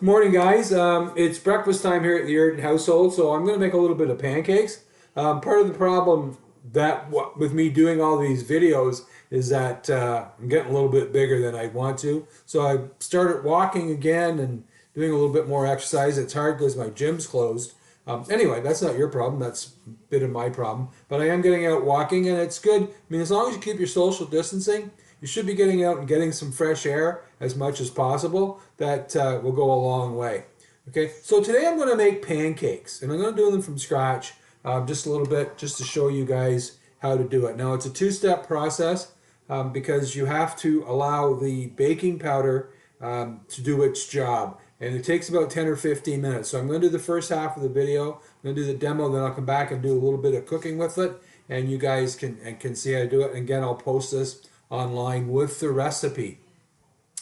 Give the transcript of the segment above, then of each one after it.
Good morning, guys. It's breakfast time here at the Ayrton household, so I'm going to make a little bit of pancakes. Part of the problem with me doing all these videos is that I'm getting a little bit bigger than I want to. So I started walking again and doing a little bit more exercise. It's hard because my gym's closed. Anyway, that's not your problem. That's a bit of my problem. But I am getting out walking, and it's good. I mean, as long as you keep your social distancing, you should be getting out and getting some fresh air as much as possible. That will go a long way. Okay, so today I'm going to make pancakes, and I'm going to do them from scratch, just a little bit, just to show you guys how to do it. Now, it's a two-step process because you have to allow the baking powder to do its job. And it takes about 10 or 15 minutes. So I'm going to do the first half of the video. I'm going to do the demo, then I'll come back and do a little bit of cooking with it. And you guys can see how to do it. And again, I'll post this online with the recipe.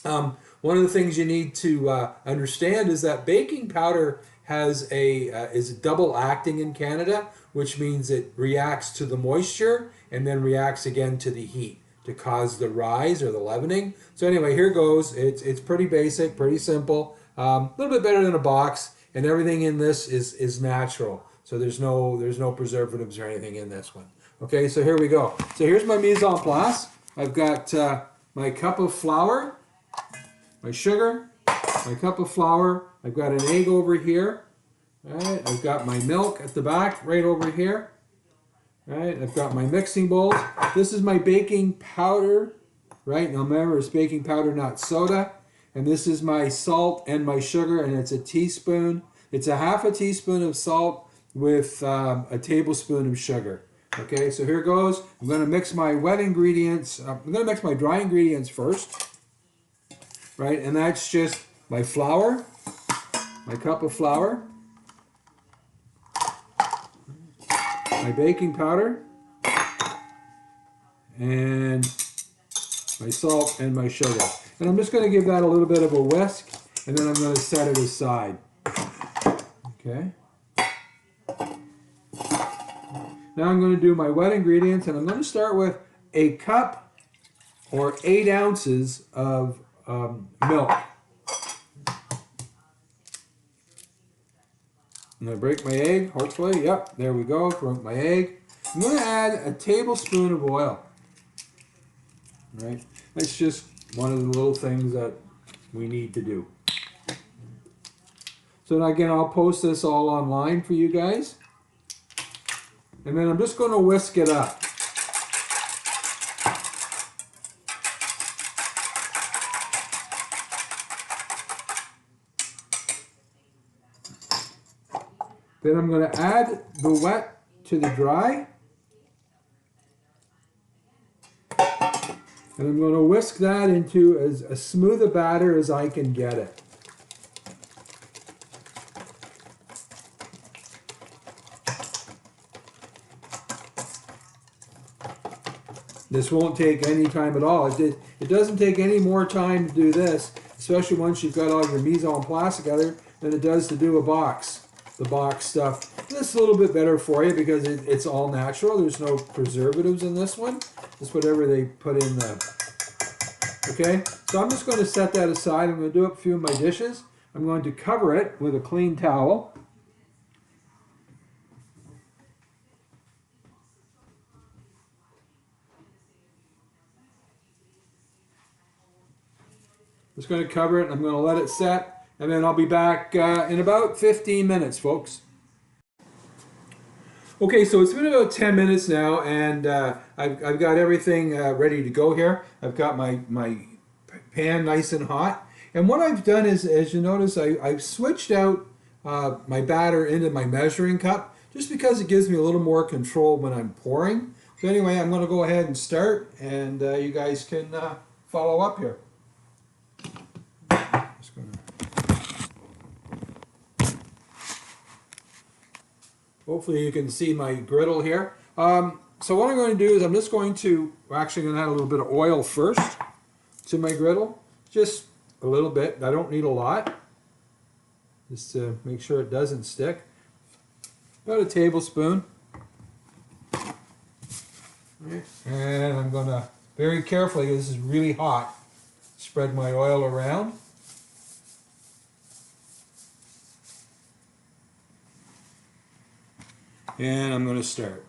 One of the things you need to understand is that baking powder is double acting in Canada, which means it reacts to the moisture and then reacts again to the heat to cause the rise or the leavening. So anyway, here goes. It's pretty basic, pretty simple. A little bit better than a box, and everything in this is natural. So there's no preservatives or anything in this one. Okay, so here we go. So here's my mise en place. I've got my cup of flour, my sugar, my cup of flour. I've got an egg over here. All right, I've got my milk at the back right over here. All right, I've got my mixing bowls. This is my baking powder. Right, now remember, it's baking powder, not soda. And this is my salt and my sugar, and it's a teaspoon. It's a half a teaspoon of salt with a tablespoon of sugar. Okay, so here goes. I'm going to mix my wet ingredients. I'm going to mix my dry ingredients first. Right, and that's just my flour, my cup of flour, my baking powder, and my salt and my sugar. And I'm just going to give that a little bit of a whisk, and then I'm going to set it aside. Okay. Now I'm going to do my wet ingredients, and I'm going to start with a cup or 8 ounces of milk. I'm going to break my egg, hopefully. Yep, there we go. Broke my egg. I'm going to add a tablespoon of oil. All right. That's just one of the little things that we need to do. So again, I'll post this all online for you guys. And then I'm just going to whisk it up. Then I'm going to add the wet to the dry. And I'm going to whisk that into as smooth a batter as I can get it. This won't take any time at all. It doesn't take any more time to do this, especially once you've got all your mise en place together, than it does to do a box. The box stuff. This is a little bit better for you because it's all natural. There's no preservatives in this one. Just whatever they put in the... Okay, so I'm just going to set that aside. I'm going to do up a few of my dishes. I'm going to cover it with a clean towel. Just going to cover it. I'm going to let it set, and then I'll be back in about 15 minutes, folks. Okay, so it's been about 10 minutes now, and I've got everything ready to go here. I've got my pan nice and hot. And what I've done is, as you notice, I've switched out my batter into my measuring cup, just because it gives me a little more control when I'm pouring. So anyway, I'm going to go ahead and start, and you guys can follow up here. Just gonna... Hopefully you can see my griddle here. So what I'm going to do is we're actually going to add a little bit of oil first to my griddle. Just a little bit. I don't need a lot. Just to make sure it doesn't stick. About a tablespoon. And I'm going to, very carefully, this is really hot, spread my oil around. And I'm going to start.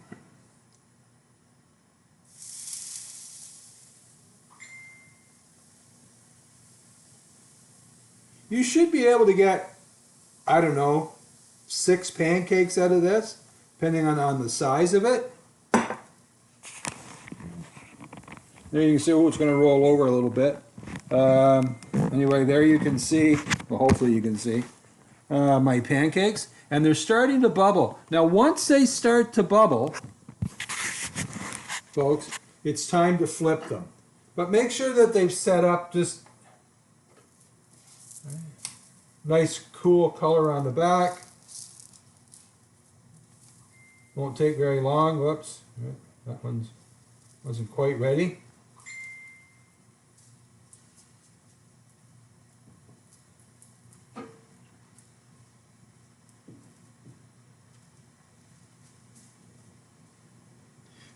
You should be able to get, I don't know, 6 pancakes out of this, depending on the size of it. There you can see, oh, it's going to roll over a little bit. Anyway, there you can see, well, hopefully you can see, my pancakes. And they're starting to bubble. Now, once they start to bubble, folks, it's time to flip them. But make sure that they've set up just nice, cool color on the back. Won't take very long. Whoops, that one wasn't quite ready.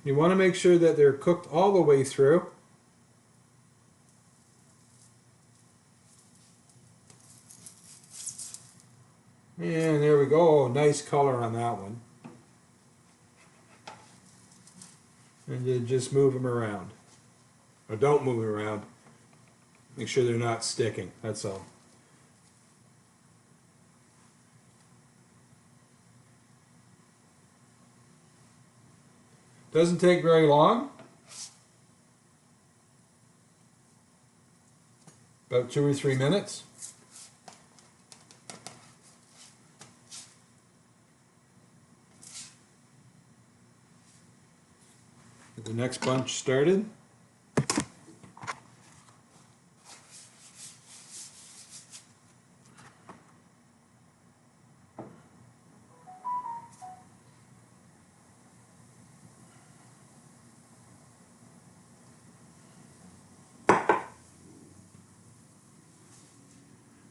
You want to make sure that they're cooked all the way through. And there we go. Nice color on that one. And you just move them around. Or don't move them around. Make sure they're not sticking. That's all. Doesn't take very long. About 2 or 3 minutes. Get the next bunch started.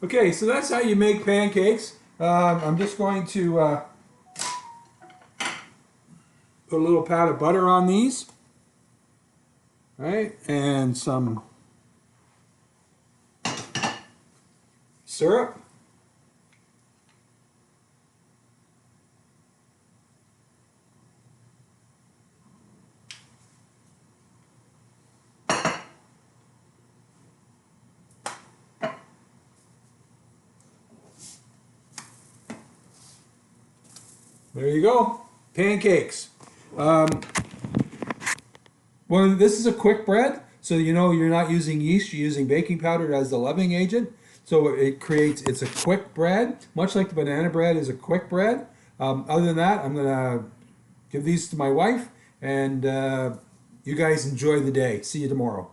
Okay, so that's how you make pancakes. I'm just going to put a little pat of butter on these. All right, and some syrup. There you go, pancakes. Well, this is a quick bread, so you know you're not using yeast, you're using baking powder as the leavening agent. So it's a quick bread, much like the banana bread is a quick bread. Other than that, I'm gonna give these to my wife, and you guys enjoy the day. See you tomorrow.